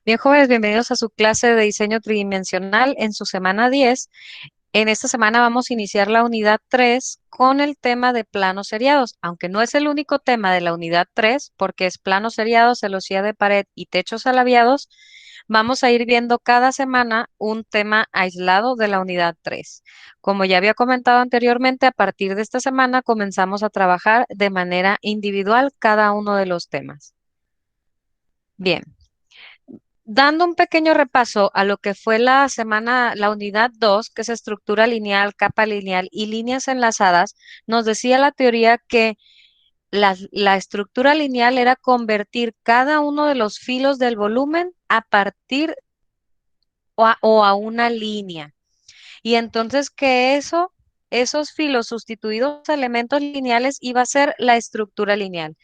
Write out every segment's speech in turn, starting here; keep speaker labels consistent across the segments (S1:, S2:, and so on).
S1: Bien, jóvenes, bienvenidos a su clase de diseño tridimensional en su semana 10. En esta semana vamos a iniciar la unidad 3 con el tema de planos seriados, aunque no es el único tema de la unidad 3, porque es planos seriados, celosía de pared y techos alaviados. Vamos a ir viendo cada semana un tema aislado de la unidad 3. Como ya había comentado anteriormente, a partir de esta semana comenzamos a trabajar de manera individual cada uno de los temas. Bien. Dando un pequeño repaso a lo que fue la semana, la unidad 2, que es estructura lineal, capa lineal y líneas enlazadas, nos decía la teoría que la estructura lineal era convertir cada uno de los filos del volumen a partir o a una línea. Y entonces que esos filos sustituidos a elementos lineales iba a ser la estructura lineal,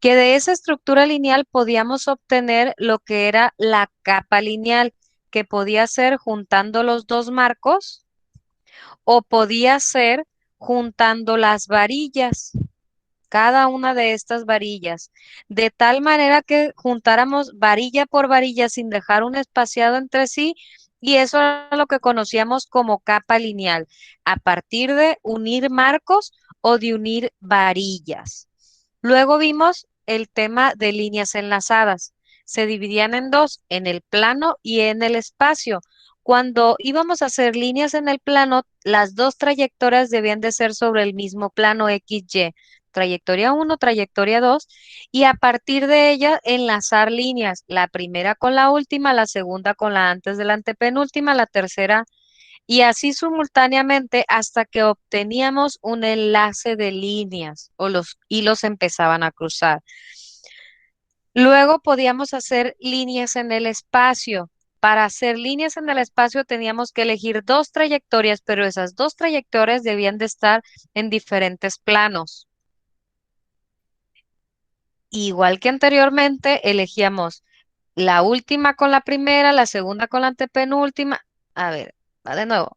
S1: que de esa estructura lineal podíamos obtener lo que era la capa lineal, que podía ser juntando los dos marcos o podía ser juntando las varillas, cada una de estas varillas, de tal manera que juntáramos varilla por varilla sin dejar un espaciado entre sí, y eso era lo que conocíamos como capa lineal, a partir de unir marcos o de unir varillas. Luego vimos el tema de líneas enlazadas. Se dividían en dos, en el plano y en el espacio. Cuando íbamos a hacer líneas en el plano, las dos trayectorias debían de ser sobre el mismo plano XY, trayectoria 1, trayectoria 2, y a partir de ella enlazar líneas, la primera con la última, la segunda con la antes de la antepenúltima, la tercera, y así simultáneamente hasta que obteníamos un enlace de líneas o los hilos empezaban a cruzar. Luego podíamos hacer líneas en el espacio. Para hacer líneas en el espacio teníamos que elegir dos trayectorias, pero esas dos trayectorias debían de estar en diferentes planos. Igual que anteriormente, elegíamos la última con la primera, la segunda con la antepenúltima. A ver, va de nuevo.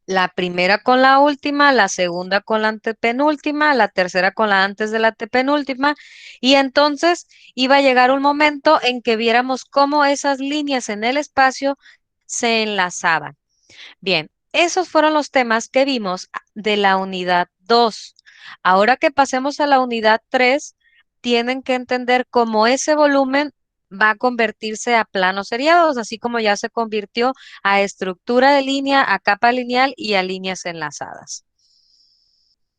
S1: La primera con la última, la segunda con la antepenúltima, la tercera con la antes de la antepenúltima. Y entonces iba a llegar un momento en que viéramos cómo esas líneas en el espacio se enlazaban. Bien, esos fueron los temas que vimos de la unidad 2. Ahora que pasemos a la unidad 3, tienen que entender cómo ese volumen va a convertirse a planos seriados, así como ya se convirtió a estructura de línea, a capa lineal y a líneas enlazadas.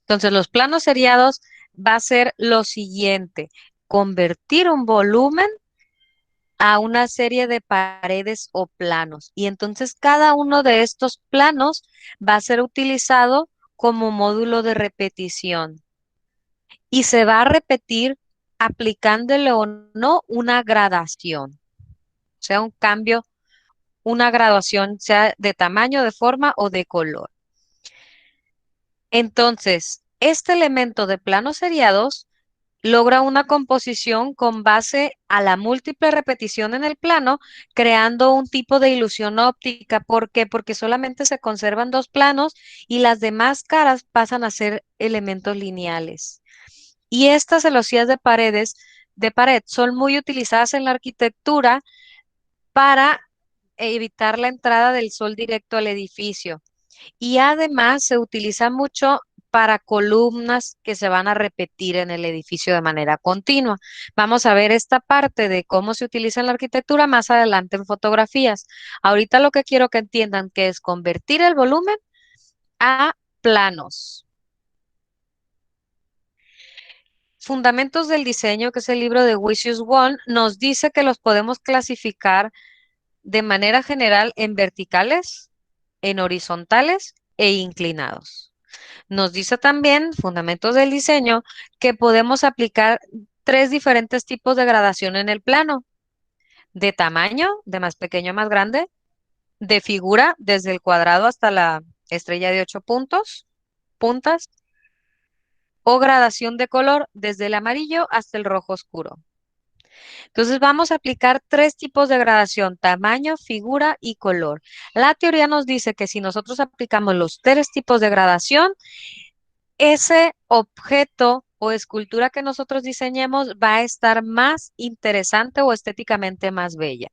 S1: Entonces, los planos seriados va a ser lo siguiente: convertir un volumen a una serie de paredes o planos. Y entonces cada uno de estos planos va a ser utilizado como módulo de repetición y se va a repetir aplicándole o no una gradación, o sea, un cambio, una graduación, sea de tamaño, de forma o de color. Entonces, este elemento de planos seriados logra una composición con base a la múltiple repetición en el plano, creando un tipo de ilusión óptica. ¿Por qué? Porque solamente se conservan dos planos y las demás caras pasan a ser elementos lineales. Y estas celosías de pared son muy utilizadas en la arquitectura para evitar la entrada del sol directo al edificio. Y además se utiliza mucho para columnas que se van a repetir en el edificio de manera continua. Vamos a ver esta parte de cómo se utiliza en la arquitectura más adelante en fotografías. Ahorita lo que quiero que entiendan que es convertir el volumen a planos. Fundamentos del diseño, que es el libro de Wisius Wong, nos dice que los podemos clasificar de manera general en verticales, en horizontales e inclinados. Nos dice también, fundamentos del diseño, que podemos aplicar tres diferentes tipos de gradación en el plano: de tamaño, de más pequeño a más grande; de figura, desde el cuadrado hasta la estrella de 8 puntas; o gradación de color, desde el amarillo hasta el rojo oscuro. Entonces vamos a aplicar tres tipos de gradación: tamaño, figura y color. La teoría nos dice que si nosotros aplicamos los tres tipos de gradación, ese objeto o escultura que nosotros diseñemos va a estar más interesante o estéticamente más bella.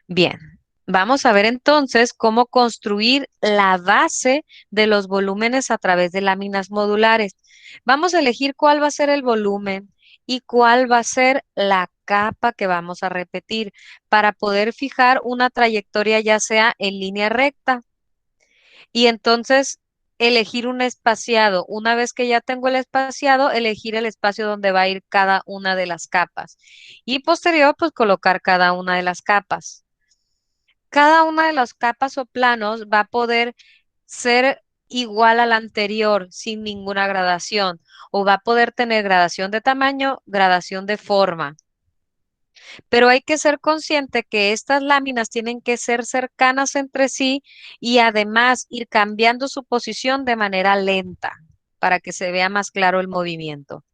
S1: Bien, vamos a ver entonces cómo construir la base de los volúmenes a través de láminas modulares. Vamos a elegir cuál va a ser el volumen y cuál va a ser la capa que vamos a repetir para poder fijar una trayectoria ya sea en línea recta y entonces elegir un espaciado. Una vez que ya tengo el espaciado, elegir el espacio donde va a ir cada una de las capas y posterior pues colocar cada una de las capas. Cada una de las capas o planos va a poder ser igual al anterior sin ninguna gradación o va a poder tener gradación de tamaño, gradación de forma. Pero hay que ser consciente que estas láminas tienen que ser cercanas entre sí y además ir cambiando su posición de manera lenta para que se vea más claro el movimiento.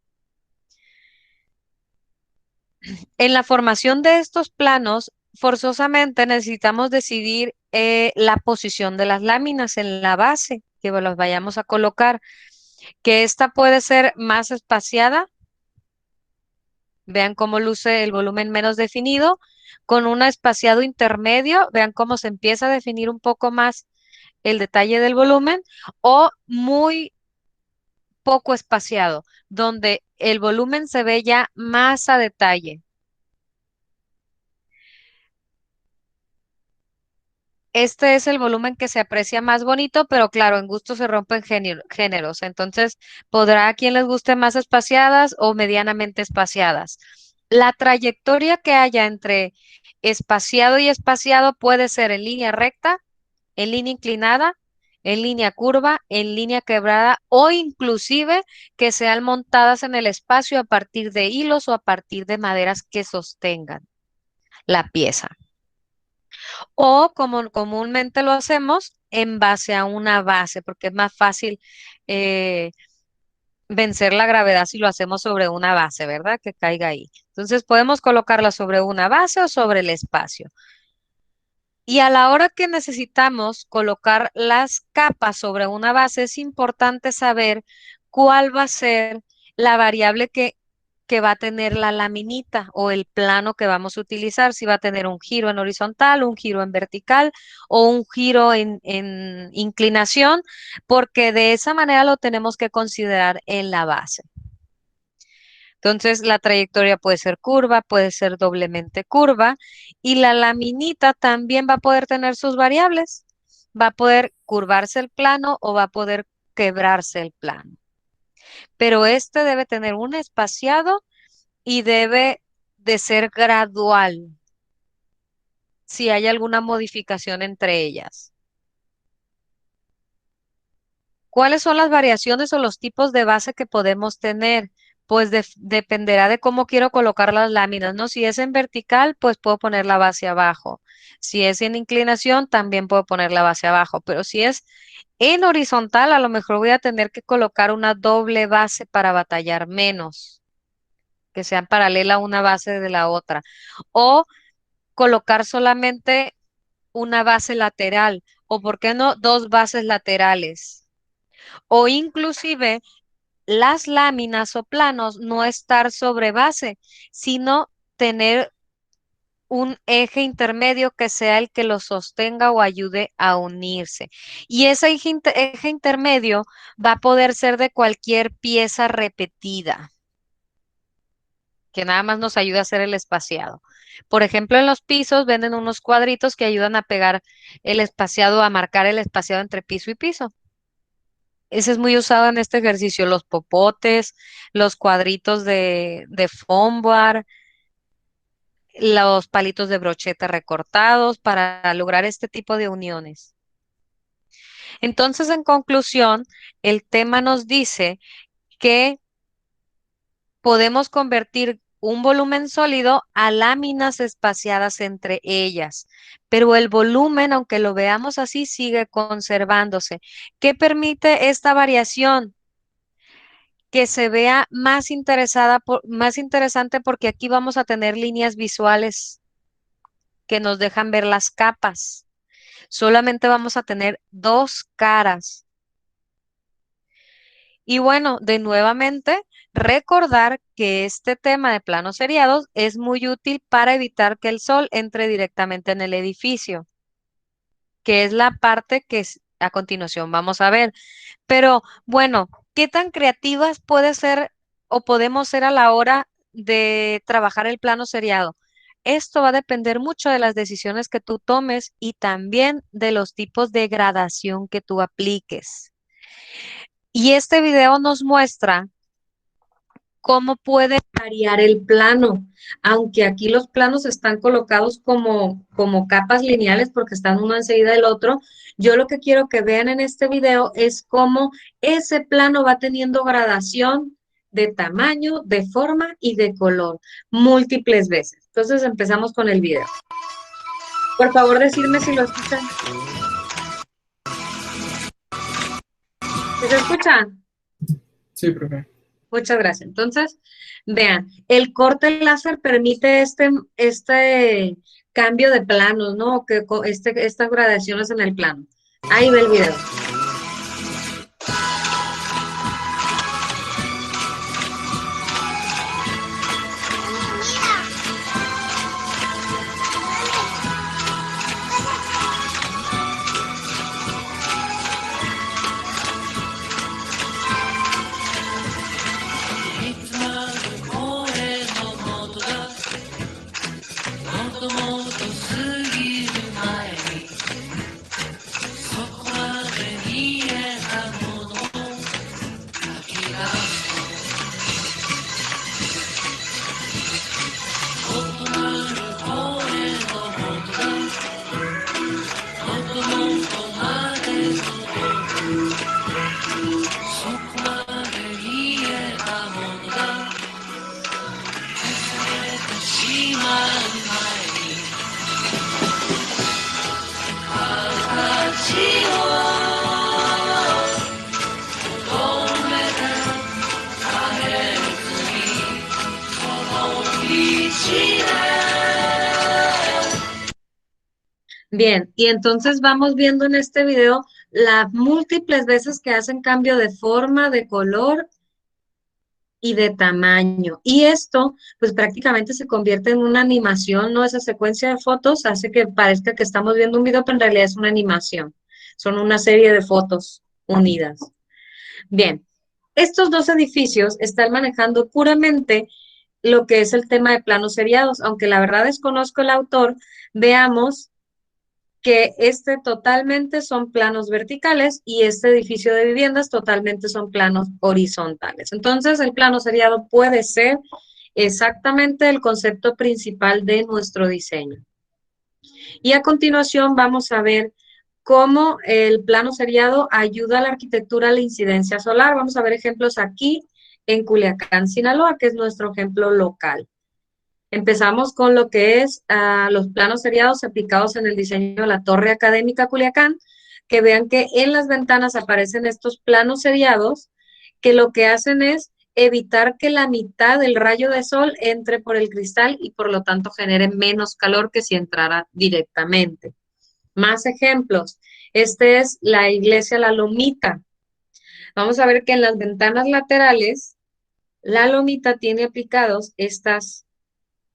S1: En la formación de estos planos, forzosamente necesitamos decidir la posición de las láminas en la base que las vayamos a colocar, que esta puede ser más espaciada. Vean cómo luce el volumen menos definido, con un espaciado intermedio. Vean cómo se empieza a definir un poco más el detalle del volumen, o muy poco espaciado, donde el volumen se ve ya más a detalle. Este es el volumen que se aprecia más bonito, pero claro, en gusto se rompen géneros. Entonces, podrá a quien les guste más espaciadas o medianamente espaciadas. La trayectoria que haya entre espaciado y espaciado puede ser en línea recta, en línea inclinada, en línea curva, en línea quebrada o inclusive que sean montadas en el espacio a partir de hilos o a partir de maderas que sostengan la pieza. O como comúnmente lo hacemos en base a una base, porque es más fácil eh, vencer la gravedad si lo hacemos sobre una base, ¿verdad? Que caiga ahí. Entonces podemos colocarla sobre una base o sobre el espacio. Y a la hora que necesitamos colocar las capas sobre una base, es importante saber cuál va a ser la variable que va a tener la laminita o el plano que vamos a utilizar, si va a tener un giro en horizontal, un giro en vertical o un giro en inclinación, porque de esa manera lo tenemos que considerar en la base. Entonces, la trayectoria puede ser curva, puede ser doblemente curva y la laminita también va a poder tener sus variables. Va a poder curvarse el plano o va a poder quebrarse el plano. Pero este debe tener un espaciado y debe de ser gradual si hay alguna modificación entre ellas. ¿Cuáles son las variaciones o los tipos de base que podemos tener? Pues dependerá de cómo quiero colocar las láminas, ¿no? Si es en vertical, pues puedo poner la base abajo. Si es en inclinación, también puedo poner la base abajo. Pero si es en horizontal, a lo mejor voy a tener que colocar una doble base para batallar menos, que sean paralela una base de la otra. O colocar solamente una base lateral, o por qué no, dos bases laterales. O inclusive las láminas o planos no estar sobre base, sino tener un eje intermedio que sea el que los sostenga o ayude a unirse. Y ese eje intermedio va a poder ser de cualquier pieza repetida, que nada más nos ayude a hacer el espaciado. Por ejemplo, en los pisos venden unos cuadritos que ayudan a pegar el espaciado, a marcar el espaciado entre piso y piso. Ese es muy usado en este ejercicio, los popotes, los cuadritos de foam bar, los palitos de brocheta recortados para lograr este tipo de uniones. Entonces, en conclusión, el tema nos dice que podemos convertir un volumen sólido a láminas espaciadas entre ellas, pero el volumen, aunque lo veamos así, sigue conservándose. ¿Qué permite esta variación? Que se vea más más interesante porque aquí vamos a tener líneas visuales que nos dejan ver las capas. Solamente vamos a tener dos caras. Y bueno, de nuevamente recordar que este tema de planos seriados es muy útil para evitar que el sol entre directamente en el edificio, que es la parte que a continuación vamos a ver. Pero bueno, ¿qué tan creativas puede ser o podemos ser a la hora de trabajar el plano seriado? Esto va a depender mucho de las decisiones que tú tomes y también de los tipos de gradación que tú apliques. Y este video nos muestra cómo puede variar el plano, aunque aquí los planos están colocados como capas lineales porque están uno enseguida del otro. Yo lo que quiero que vean en este video es cómo ese plano va teniendo gradación de tamaño, de forma y de color múltiples veces. Entonces empezamos con el video. Por favor, decirme si lo escuchan. ¿Sí se escucha?
S2: Sí, profe.
S1: Muchas gracias. Entonces, vean, el corte láser permite este cambio de planos, ¿no? Estas gradaciones en el plano. Ahí ve el video. Bien, y entonces vamos viendo en este video las múltiples veces que hacen cambio de forma, de color y de tamaño. Y esto, pues prácticamente se convierte en una animación, ¿no? Esa secuencia de fotos hace que parezca que estamos viendo un video, pero en realidad es una animación. Son una serie de fotos unidas. Bien, estos dos edificios están manejando puramente lo que es el tema de planos seriados, aunque la verdad desconozco el autor, veamos que este totalmente son planos verticales y este edificio de viviendas totalmente son planos horizontales. Entonces, el plano seriado puede ser exactamente el concepto principal de nuestro diseño. Y a continuación vamos a ver cómo el plano seriado ayuda a la arquitectura a la incidencia solar. Vamos a ver ejemplos aquí en Culiacán, Sinaloa, que es nuestro ejemplo local. Empezamos con lo que es los planos seriados aplicados en el diseño de la Torre Académica Culiacán, que vean que en las ventanas aparecen estos planos seriados que lo que hacen es evitar que la mitad del rayo de sol entre por el cristal y por lo tanto genere menos calor que si entrara directamente. Más ejemplos. Este es la iglesia La Lomita. Vamos a ver que en las ventanas laterales, la lomita tiene aplicados estas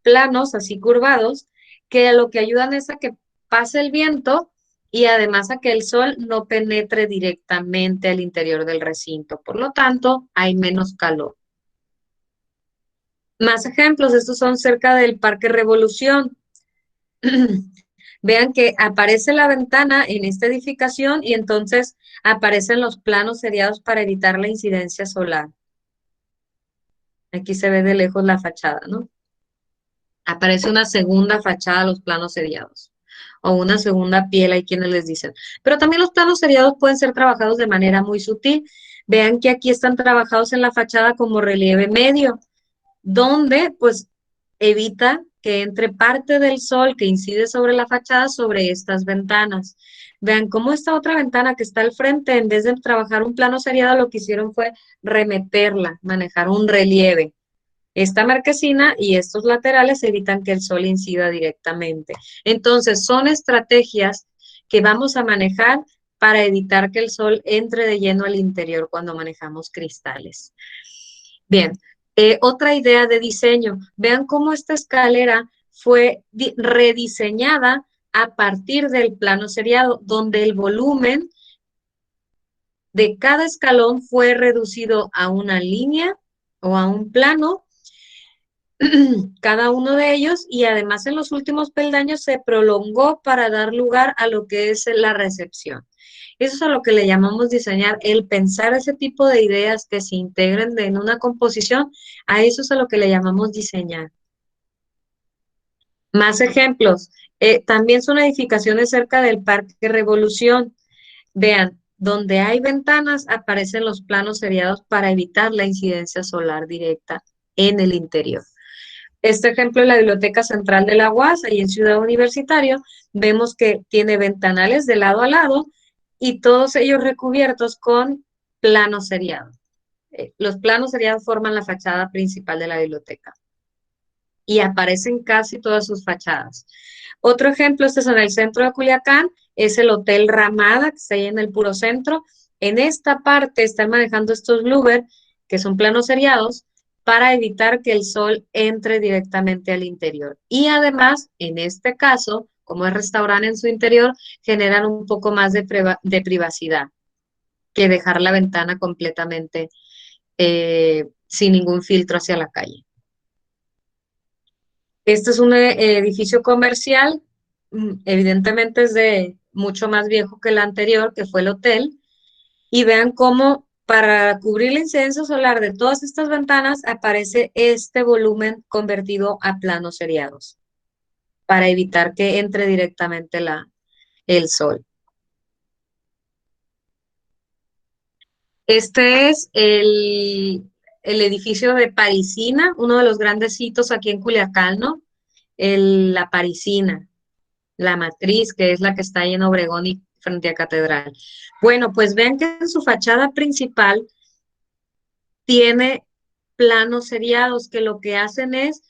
S1: planos así curvados, que lo que ayudan es a que pase el viento y además a que el sol no penetre directamente al interior del recinto. Por lo tanto, hay menos calor. Más ejemplos, estos son cerca del Parque Revolución. Vean que aparece la ventana en esta edificación y entonces aparecen los planos seriados para evitar la incidencia solar. Aquí se ve de lejos la fachada, ¿no? Aparece una segunda fachada a los planos seriados o una segunda piel, hay quienes les dicen. Pero también los planos seriados pueden ser trabajados de manera muy sutil. Vean que aquí están trabajados en la fachada como relieve medio, donde pues evita que entre parte del sol que incide sobre la fachada sobre estas ventanas. Vean cómo esta otra ventana que está al frente, en vez de trabajar un plano seriado, lo que hicieron fue remeterla, manejar un relieve. Esta marquesina y estos laterales evitan que el sol incida directamente. Entonces, son estrategias que vamos a manejar para evitar que el sol entre de lleno al interior cuando manejamos cristales. Bien, otra idea de diseño. Vean cómo esta escalera fue rediseñada a partir del plano seriado, donde el volumen de cada escalón fue reducido a una línea o a un plano, cada uno de ellos, y además en los últimos peldaños se prolongó para dar lugar a lo que es la recepción. Eso es a lo que le llamamos diseñar, el pensar ese tipo de ideas que se integren en una composición, a eso es a lo que le llamamos diseñar. Más ejemplos. También son edificaciones cerca del Parque Revolución. Vean, donde hay ventanas aparecen los planos seriados para evitar la incidencia solar directa en el interior. Este ejemplo es la Biblioteca Central de la UAS, ahí en Ciudad Universitaria, vemos que tiene ventanales de lado a lado y todos ellos recubiertos con planos seriados. Los planos seriados forman la fachada principal de la biblioteca y aparecen casi todas sus fachadas. Otro ejemplo, este es en el centro de Culiacán, es el Hotel Ramada, que está ahí en el puro centro. En esta parte están manejando estos louver, que son planos seriados, para evitar que el sol entre directamente al interior. Y además, en este caso, como es restaurante en su interior, generan un poco más de privacidad que dejar la ventana completamente sin ningún filtro hacia la calle. Este es un edificio comercial, evidentemente es de mucho más viejo que el anterior, que fue el hotel, y vean cómo para cubrir la incidencia solar de todas estas ventanas aparece este volumen convertido a planos seriados, para evitar que entre directamente el sol. Este es el edificio de Parisina, uno de los grandes hitos aquí en Culiacán, ¿no? La Parisina. La matriz, que es la que está ahí en Obregón y frente a Catedral. Bueno, pues vean que en su fachada principal tiene planos seriados que lo que hacen es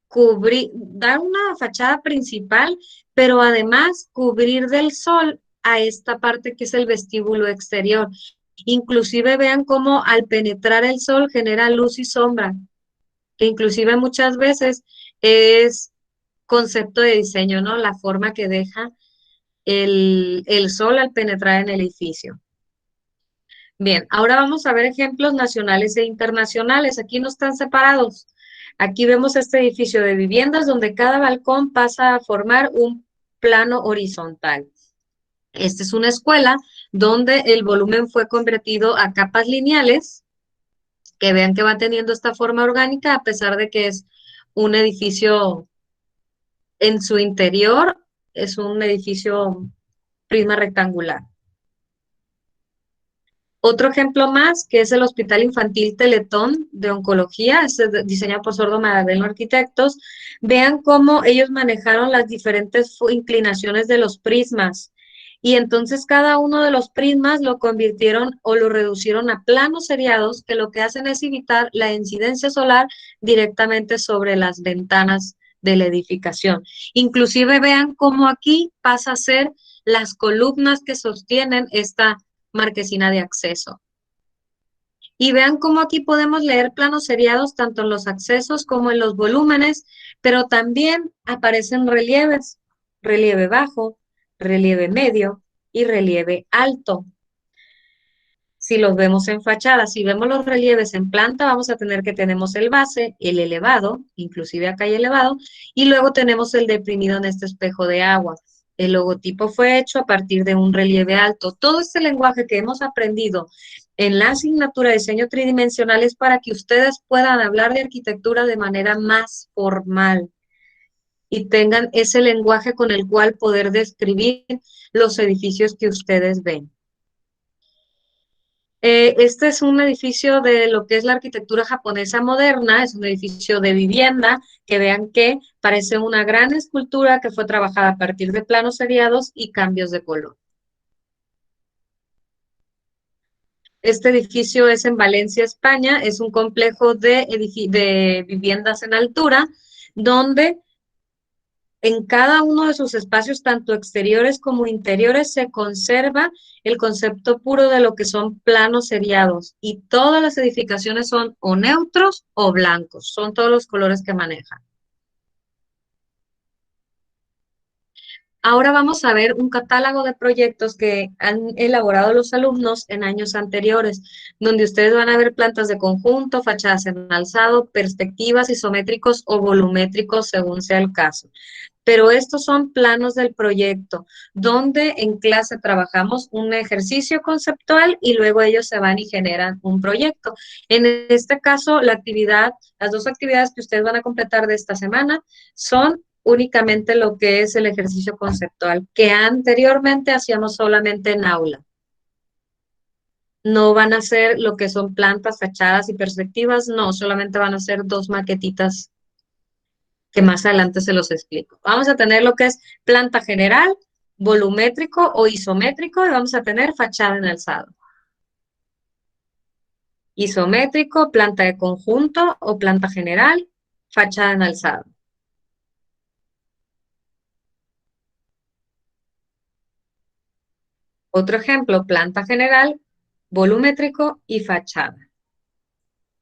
S1: cubrir, dar una fachada principal, pero además cubrir del sol a esta parte que es el vestíbulo exterior. Inclusive vean cómo al penetrar el sol genera luz y sombra, que inclusive muchas veces es concepto de diseño, ¿no? La forma que deja el sol al penetrar en el edificio. Bien, ahora vamos a ver ejemplos nacionales e internacionales. Aquí no están separados. Aquí vemos este edificio de viviendas donde cada balcón pasa a formar un plano horizontal. Esta es una escuela donde el volumen fue convertido a capas lineales, que vean que va teniendo esta forma orgánica a pesar de que es un edificio en su interior, es un edificio prisma rectangular. Otro ejemplo más, que es el Hospital Infantil Teletón de Oncología, es diseñado por Sordo Madaleno Arquitectos. Vean cómo ellos manejaron las diferentes inclinaciones de los prismas. Y entonces cada uno de los prismas lo convirtieron o lo reducieron a planos seriados que lo que hacen es evitar la incidencia solar directamente sobre las ventanas de la edificación. Inclusive vean cómo aquí pasa a ser las columnas que sostienen esta marquesina de acceso. Y vean cómo aquí podemos leer planos seriados tanto en los accesos como en los volúmenes, pero también aparecen relieves, relieve bajo, relieve medio y relieve alto. Si los vemos en fachada, si vemos los relieves en planta, vamos a tener que tenemos el base, el elevado, inclusive acá hay elevado, y luego tenemos el deprimido en este espejo de agua. El logotipo fue hecho a partir de un relieve alto. Todo este lenguaje que hemos aprendido en la asignatura de diseño tridimensional es para que ustedes puedan hablar de arquitectura de manera más formal y tengan ese lenguaje con el cual poder describir los edificios que ustedes ven. Este es un edificio de lo que es la arquitectura japonesa moderna, es un edificio de vivienda, que vean que parece una gran escultura que fue trabajada a partir de planos seriados y cambios de color. Este edificio es en Valencia, España, es un complejo de viviendas en altura, donde En cada uno de sus espacios, tanto exteriores como interiores, se conserva el concepto puro de lo que son planos seriados y todas las edificaciones son o neutros o blancos, son todos los colores que manejan. Ahora vamos a ver un catálogo de proyectos que han elaborado los alumnos en años anteriores, donde ustedes van a ver plantas de conjunto, fachadas en alzado, perspectivas, isométricos o volumétricos, según sea el caso. Pero estos son planos del proyecto, donde en clase trabajamos un ejercicio conceptual y luego ellos se van y generan un proyecto. En este caso, las dos actividades que ustedes van a completar de esta semana son únicamente lo que es el ejercicio conceptual, que anteriormente hacíamos solamente en aula. No van a ser lo que son plantas, fachadas y perspectivas, no, solamente van a ser dos maquetitas que más adelante se los explico. Vamos a tener lo que es planta general, volumétrico o isométrico y vamos a tener fachada en alzado. Isométrico, planta de conjunto o planta general, fachada en alzado. Otro ejemplo, planta general, volumétrico y fachada.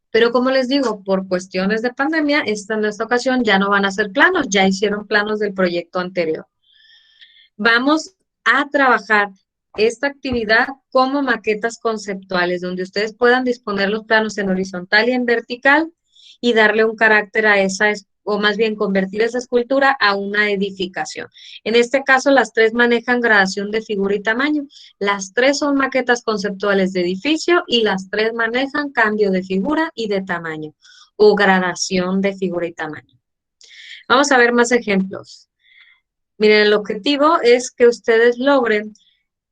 S1: Pero como les digo, por cuestiones de pandemia, en esta ocasión ya no van a ser planos, ya hicieron planos del proyecto anterior. Vamos a trabajar esta actividad como maquetas conceptuales, donde ustedes puedan disponer los planos en horizontal y en vertical y darle un carácter a esa, o más bien convertir esa escultura a una edificación. En este caso, las tres manejan gradación de figura y tamaño. Las tres son maquetas conceptuales de edificio y las tres manejan cambio de figura y de tamaño o gradación de figura y tamaño. Vamos a ver más ejemplos. Miren, el objetivo es que ustedes logren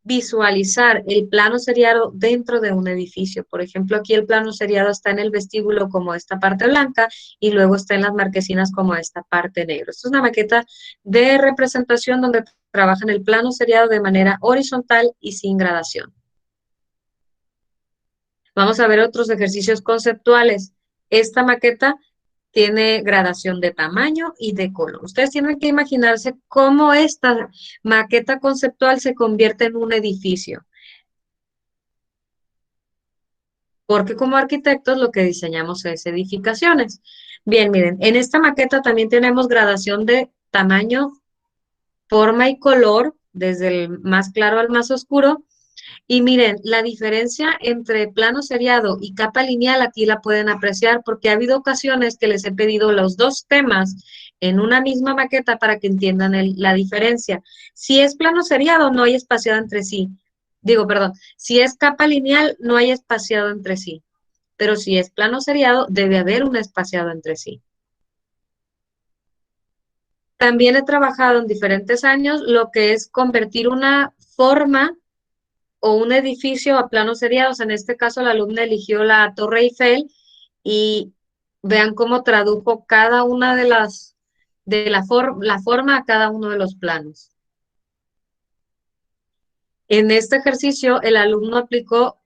S1: visualizar el plano seriado dentro de un edificio. Por ejemplo, aquí el plano seriado está en el vestíbulo como esta parte blanca y luego está en las marquesinas como esta parte negra. Esto es una maqueta de representación donde trabajan el plano seriado de manera horizontal y sin gradación. Vamos a ver otros ejercicios conceptuales. Esta maqueta tiene gradación de tamaño y de color. Ustedes tienen que imaginarse cómo esta maqueta conceptual se convierte en un edificio. Porque como arquitectos lo que diseñamos es edificaciones. Bien, miren, en esta maqueta también tenemos gradación de tamaño, forma y color, desde el más claro al más oscuro. Y miren, la diferencia entre plano seriado y capa lineal aquí la pueden apreciar porque ha habido ocasiones que les he pedido los dos temas en una misma maqueta para que entiendan la diferencia. Si es plano seriado, no hay espaciado entre sí. Digo, perdón, si es capa lineal, no hay espaciado entre sí. Pero si es plano seriado, debe haber un espaciado entre sí. También he trabajado en diferentes años lo que es convertir una forma o un edificio a planos seriados. En este caso, la alumna eligió la Torre Eiffel y vean cómo tradujo cada una de la forma a cada uno de los planos. En este ejercicio, el alumno aplicó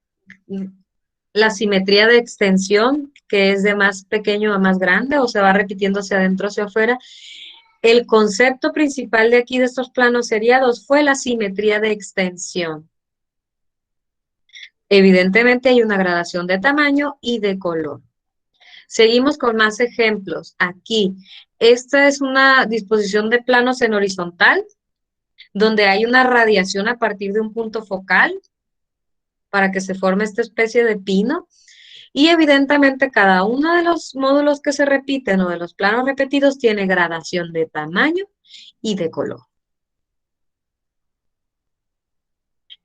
S1: la simetría de extensión, que es de más pequeño a más grande, o se va repitiendo hacia adentro, hacia afuera. El concepto principal de aquí, de estos planos seriados, fue la simetría de extensión. Evidentemente hay una gradación de tamaño y de color. Seguimos con más ejemplos. Aquí, esta es una disposición de planos en horizontal, donde hay una radiación a partir de un punto focal para que se forme esta especie de pino. Y evidentemente cada uno de los módulos que se repiten o de los planos repetidos tiene gradación de tamaño y de color.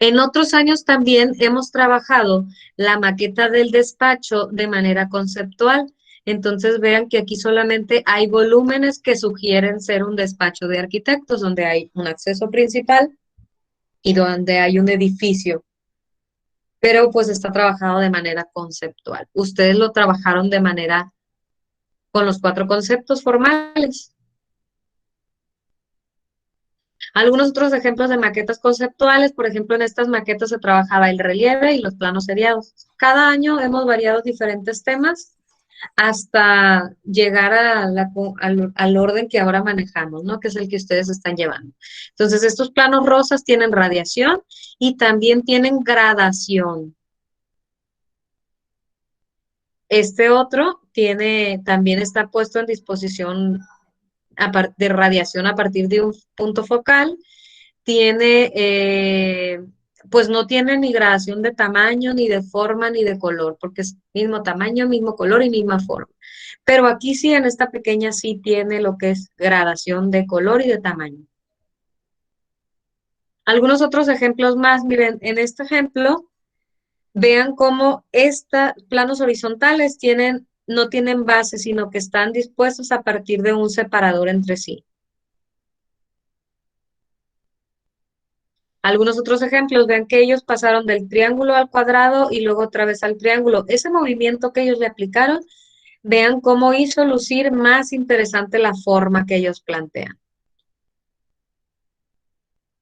S1: En otros años también hemos trabajado la maqueta del despacho de manera conceptual. Entonces vean que aquí solamente hay volúmenes que sugieren ser un despacho de arquitectos, donde hay un acceso principal y donde hay un edificio. Pero pues está trabajado de manera conceptual. Ustedes lo trabajaron de manera con los 4 conceptos formales. Algunos otros ejemplos de maquetas conceptuales, por ejemplo, en estas maquetas se trabajaba el relieve y los planos seriados. Cada año hemos variado diferentes temas. hasta llegar a al orden que ahora manejamos, ¿no? Que es el que ustedes están llevando. Entonces, estos planos rosas tienen radiación y también tienen gradación. Este otro tiene, también está puesto en disposición de radiación a partir de un punto focal. Tiene, pues no tiene ni gradación de tamaño, ni de forma, ni de color, porque es mismo tamaño, mismo color y misma forma. Pero aquí sí, en esta pequeña sí tiene lo que es gradación de color y de tamaño. Algunos otros ejemplos más, miren, en este ejemplo, vean cómo estos planos horizontales no tienen base, sino que están dispuestos a partir de un separador entre sí. Algunos otros ejemplos, vean que ellos pasaron del triángulo al cuadrado y luego otra vez al triángulo. Ese movimiento que ellos le aplicaron, vean cómo hizo lucir más interesante la forma que ellos plantean.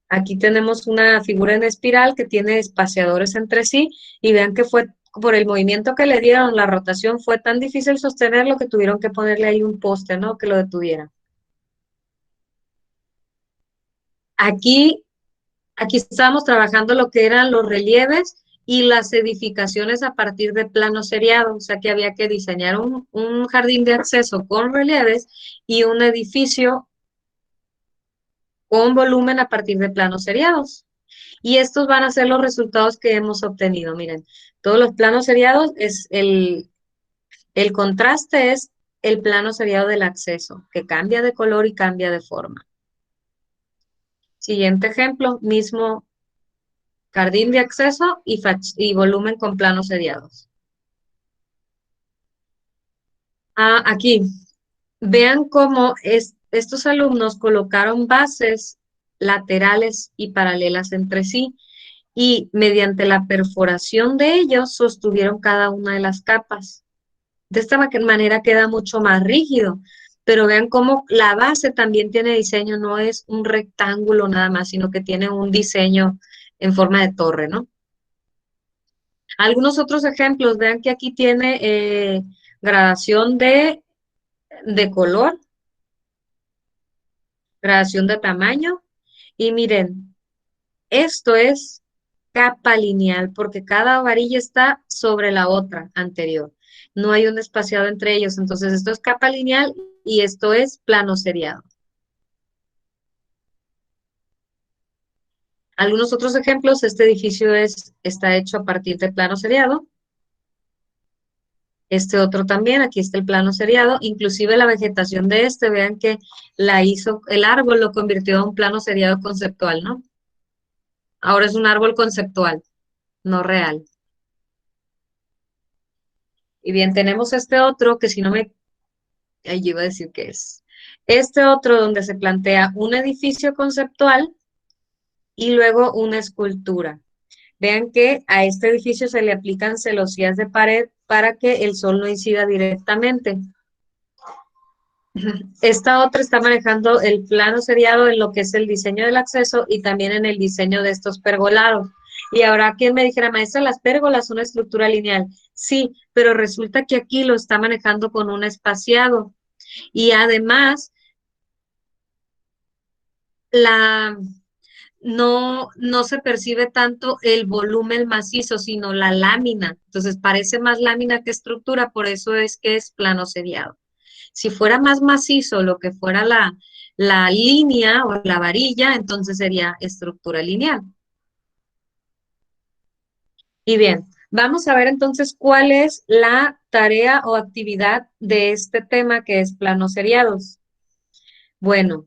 S1: Aquí tenemos una figura en espiral que tiene espaciadores entre sí y vean que fue por el movimiento que le dieron, la rotación fue tan difícil sostenerlo que tuvieron que ponerle ahí un poste, ¿no? Que lo detuviera. Aquí Aquí estábamos trabajando lo que eran los relieves y las edificaciones a partir de planos seriados, o sea que había que diseñar un jardín de acceso con relieves y un edificio con volumen a partir de planos seriados. Y estos van a ser los resultados que hemos obtenido. Miren, todos los planos seriados el contraste es el plano seriado del acceso, que cambia de color y cambia de forma. Siguiente ejemplo, mismo jardín de acceso y volumen con planos seriados. Aquí, vean cómo estos alumnos colocaron bases laterales y paralelas entre sí y mediante la perforación de ellos sostuvieron cada una de las capas. De esta manera queda mucho más rígido, pero vean cómo la base también tiene diseño, no es un rectángulo nada más, sino que tiene un diseño en forma de torre, ¿no? Algunos otros ejemplos, vean que aquí tiene gradación de color, gradación de tamaño, y miren, esto es capa lineal porque cada varilla está sobre la otra anterior. No hay un espaciado entre ellos, entonces esto es capa lineal y esto es plano seriado. Algunos otros ejemplos, este edificio está hecho a partir de plano seriado. Este otro también, aquí está el plano seriado, inclusive la vegetación de este, vean que el árbol lo convirtió en un plano seriado conceptual, ¿no? Ahora es un árbol conceptual, no real. Y bien, tenemos este otro que si no me, ahí yo iba a decir que es. Este otro donde se plantea un edificio conceptual y luego una escultura. Vean que a este edificio se le aplican celosías de pared para que el sol no incida directamente. Esta otra está manejando el plano seriado en lo que es el diseño del acceso y también en el diseño de estos pergolados. Y ahora quien me dijera, maestra, las pérgolas son una estructura lineal. Sí, pero resulta que aquí lo está manejando con un espaciado. Y además, la, no se percibe tanto el volumen macizo, sino la lámina. Entonces parece más lámina que estructura, por eso es que es plano seriado. Si fuera más macizo lo que fuera la línea o la varilla, entonces sería estructura lineal. Y bien, vamos a ver entonces cuál es la tarea o actividad de este tema que es planos seriados. Bueno,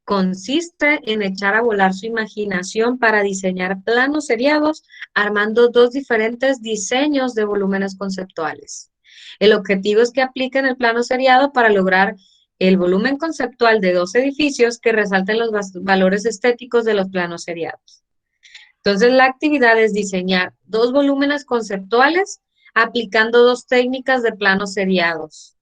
S1: consiste en echar a volar su imaginación para diseñar planos seriados, armando dos diferentes diseños de volúmenes conceptuales. El objetivo es que apliquen el plano seriado para lograr el volumen conceptual de dos edificios que resalten los valores estéticos de los planos seriados. Entonces, la actividad es diseñar dos volúmenes conceptuales aplicando dos técnicas de planos seriados.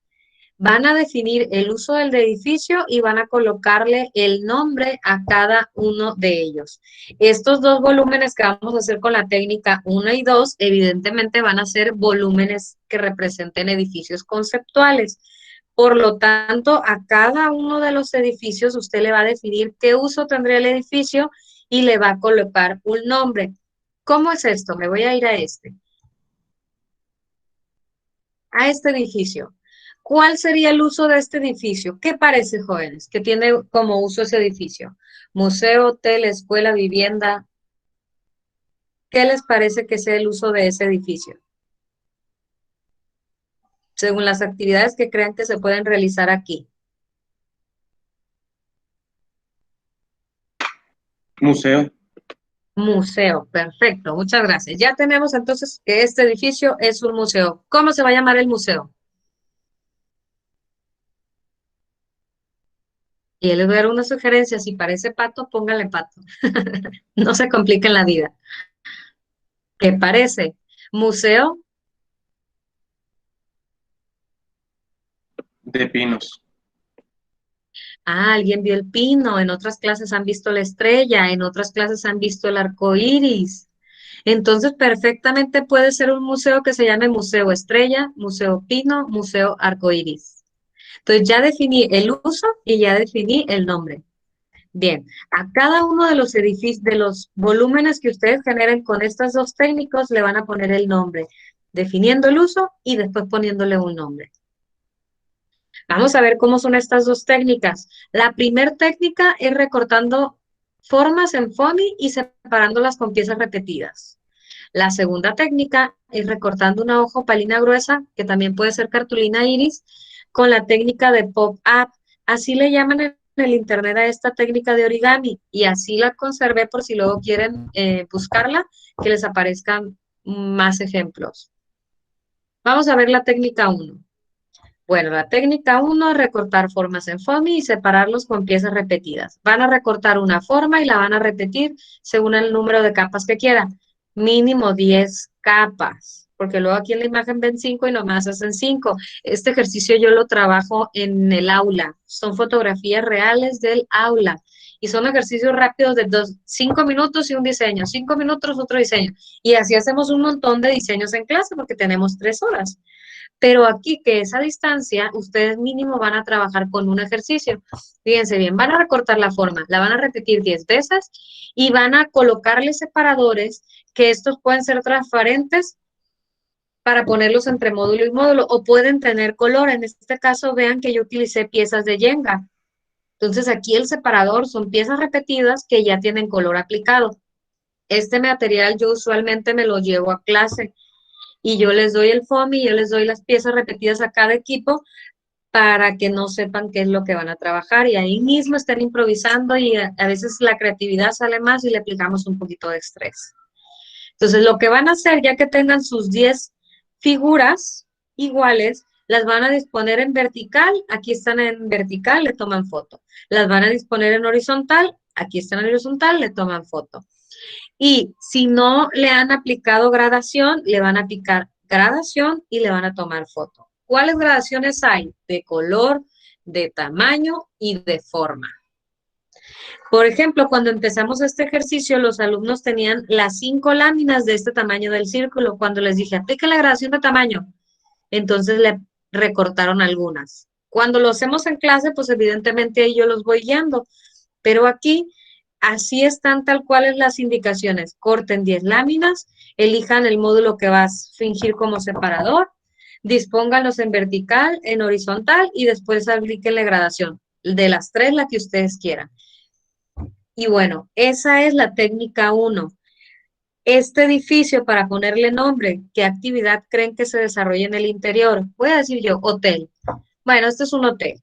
S3: Van a definir el uso del edificio y van a colocarle el nombre a cada uno de ellos. Estos dos volúmenes que vamos a hacer con la técnica 1 y 2, evidentemente van a ser volúmenes que representen edificios conceptuales. Por lo tanto, a cada uno de los edificios usted le va a definir qué uso tendría el edificio y le va a colocar un nombre. ¿Cómo es esto? Me voy a ir a este edificio. ¿Cuál sería el uso de este edificio? ¿Qué parece, jóvenes, que tiene como uso ese edificio? Museo, hotel, escuela, vivienda. ¿Qué les parece que sea el uso de ese edificio? Según las actividades que crean que se pueden realizar aquí.
S2: Museo.
S3: Museo, perfecto, muchas gracias. Ya tenemos entonces que este edificio es un museo. ¿Cómo se va a llamar el museo? Y les voy a dar una sugerencia, si parece pato, póngale pato. No se compliquen la vida. ¿Qué parece? Museo.
S2: De pinos.
S3: Ah, alguien vio el pino, en otras clases han visto la estrella, en otras clases han visto el arco iris. Entonces, perfectamente puede ser un museo que se llame Museo Estrella, Museo Pino, Museo Arco Iris. Entonces, ya definí el uso y ya definí el nombre. Bien, a cada uno de los edificios, de los volúmenes que ustedes generen con estas dos técnicas, le van a poner el nombre, definiendo el uso y después poniéndole un nombre. Vamos a ver cómo son estas dos técnicas. La primera técnica es recortando formas en FOMI y separándolas con piezas repetidas. La segunda técnica es recortando una hoja opalina gruesa, que también puede ser cartulina iris, con la técnica de pop-up. Así le llaman en el internet a esta técnica de origami y así la conservé por si luego quieren buscarla, que les aparezcan más ejemplos. Vamos a ver la técnica 1. Bueno, la técnica 1 es recortar formas en FOMI y separarlos con piezas repetidas. Van a recortar una forma y la van a repetir según el número de capas que quieran. Mínimo 10 capas, porque luego aquí en la imagen ven 5 y nomás hacen 5. Este ejercicio yo lo trabajo en el aula. Son fotografías reales del aula. Y son ejercicios rápidos de 5 minutos y un diseño, 5 minutos otro diseño. Y así hacemos un montón de diseños en clase porque tenemos 3 horas. Pero aquí que esa distancia, ustedes mínimo van a trabajar con un ejercicio. Fíjense bien, van a recortar la forma, la van a repetir 10 veces y van a colocarle separadores que estos pueden ser transparentes para ponerlos entre módulo y módulo o pueden tener color. En este caso, vean que yo utilicé piezas de Jenga. Entonces aquí el separador son piezas repetidas que ya tienen color aplicado. Este material yo usualmente me lo llevo a clase y yo les doy el FOMI, yo les doy las piezas repetidas a cada equipo para que no sepan qué es lo que van a trabajar y ahí mismo estén improvisando y a veces la creatividad sale más y le aplicamos un poquito de estrés. Entonces, lo que van a hacer, ya que tengan sus 10 figuras iguales, las van a disponer en vertical, aquí están en vertical, le toman foto. Las van a disponer en horizontal, aquí están en horizontal, le toman foto. Y si no le han aplicado gradación, le van a aplicar gradación y le van a tomar foto. ¿Cuáles gradaciones hay? De color, de tamaño y de forma. Por ejemplo, cuando empezamos este ejercicio, los alumnos tenían las 5 láminas de este tamaño del círculo. Cuando les dije, apliquen la gradación de tamaño, entonces le recortaron algunas. Cuando lo hacemos en clase, pues evidentemente ahí yo los voy guiando. Pero aquí, así están tal cuales las indicaciones. Corten 10 láminas, elijan el módulo que vas a fingir como separador, dispónganlos en vertical, en horizontal y después aplíquenle gradación. De las 3, la que ustedes quieran. Y bueno, esa es la técnica 1. Este edificio, para ponerle nombre, ¿qué actividad creen que se desarrolla en el interior? Voy a decir yo, hotel. Bueno, este es un hotel.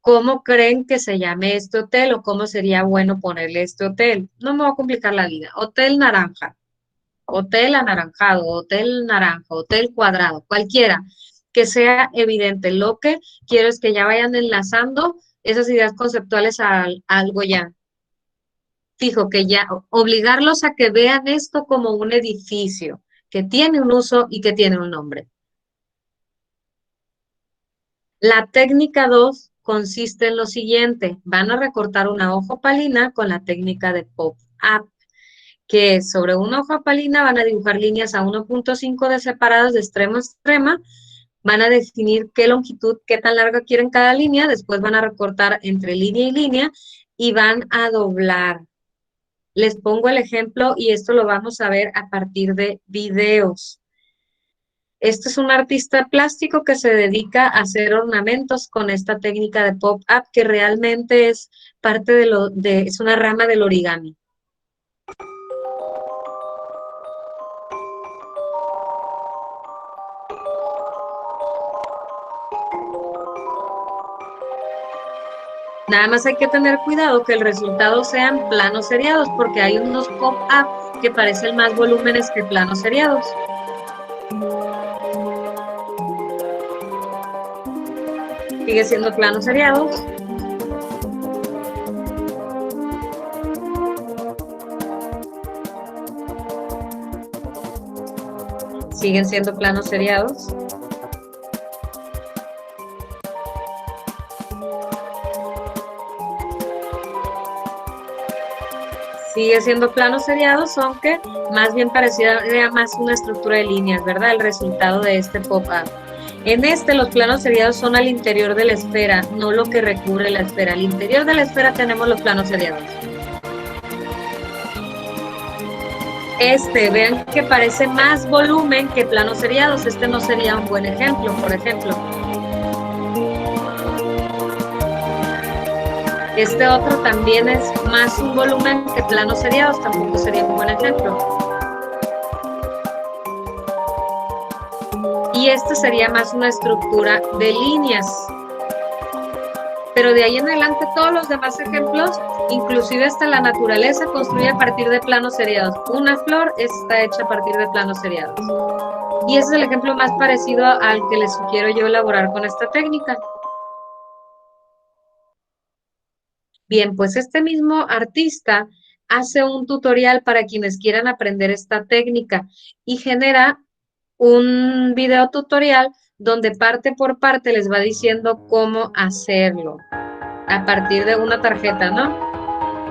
S3: ¿Cómo creen que se llame este hotel o cómo sería bueno ponerle este hotel? No me va a complicar la vida. Hotel naranja, hotel anaranjado, hotel naranja, hotel cuadrado, cualquiera que sea evidente. Lo que quiero es que ya vayan enlazando esas ideas conceptuales a algo ya fijo, que ya obligarlos a que vean esto como un edificio que tiene un uso y que tiene un nombre. La técnica 2 consiste en lo siguiente. Van a recortar una hoja opalina con la técnica de pop-up, que es sobre una hoja opalina van a dibujar líneas a 1.5 de separadas de extremo a extrema, van a definir qué longitud, qué tan larga quieren cada línea, después van a recortar entre línea y línea y van a doblar. Les pongo el ejemplo y esto lo vamos a ver a partir de videos. Este es un artista plástico que se dedica a hacer ornamentos con esta técnica de pop-up que realmente es parte es una rama del origami. Nada más hay que tener cuidado que el resultado sean planos seriados, porque hay unos pop-up que parecen más volúmenes que planos seriados. Sigue siendo planos seriados. Siguen siendo planos seriados. Sigue siendo planos seriados, aunque más bien parecía más una estructura de líneas, ¿verdad? El resultado de este pop-up. En este, los planos seriados son al interior de la esfera, no lo que recubre la esfera. Al interior de la esfera tenemos los planos seriados. Vean que parece más volumen que planos seriados. Este no sería un buen ejemplo, por ejemplo. Este otro también es más un volumen que planos seriados, tampoco sería un buen ejemplo. Y este sería más una estructura de líneas. Pero de ahí en adelante todos los demás ejemplos, inclusive hasta la naturaleza, construye a partir de planos seriados. Una flor está hecha a partir de planos seriados. Y ese es el ejemplo más parecido al que les sugiero yo elaborar con esta técnica. Bien, pues este mismo artista hace un tutorial para quienes quieran aprender esta técnica y genera un video tutorial donde parte por parte les va diciendo cómo hacerlo a partir de una tarjeta, ¿no?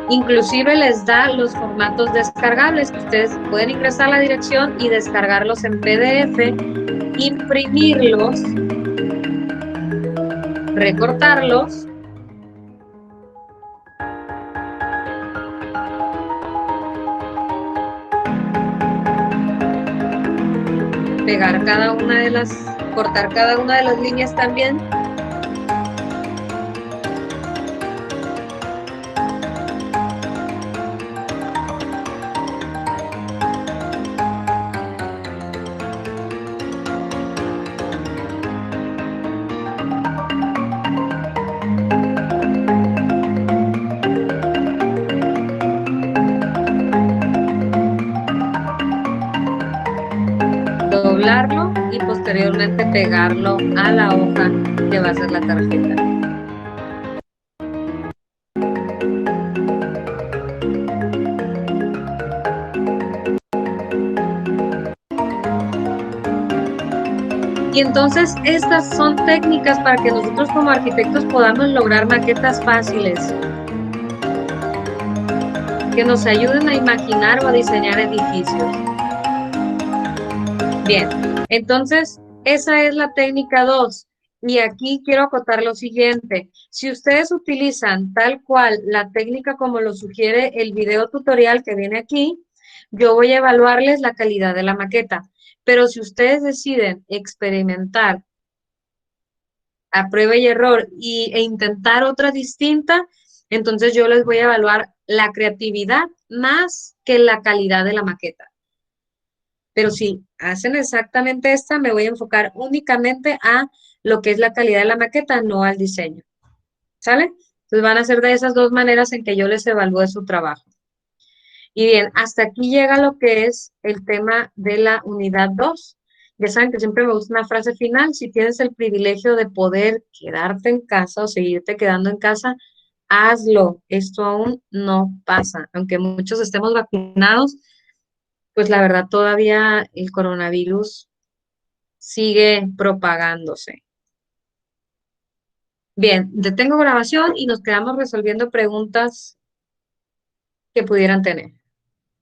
S3: Inclusive les da los formatos descargables que ustedes pueden ingresar a la dirección y descargarlos en PDF, imprimirlos, recortarlos, pegar cada una de las, cortar cada una de las líneas también. Doblarlo y posteriormente pegarlo a la hoja que va a ser la tarjeta. Y entonces estas son técnicas para que nosotros como arquitectos podamos lograr maquetas fáciles, que nos ayuden a imaginar o a diseñar edificios. Bien, entonces esa es la técnica 2. Y aquí quiero acotar lo siguiente. Si ustedes utilizan tal cual la técnica como lo sugiere el video tutorial que viene aquí, yo voy a evaluarles la calidad de la maqueta. Pero si ustedes deciden experimentar a prueba y error e intentar otra distinta, entonces yo les voy a evaluar la creatividad más que la calidad de la maqueta. Pero si hacen exactamente esta, me voy a enfocar únicamente a lo que es la calidad de la maqueta, no al diseño. ¿Sale? Entonces van a ser de esas dos maneras en que yo les evalúe su trabajo. Y bien, hasta aquí llega lo que es el tema de la unidad 2. Ya saben que siempre me gusta una frase final. Si tienes el privilegio de poder quedarte en casa o seguirte quedando en casa, hazlo. Esto aún no pasa. Aunque muchos estemos vacunados, pues la verdad todavía el coronavirus sigue propagándose. Bien, detengo grabación y nos quedamos resolviendo preguntas que pudieran tener.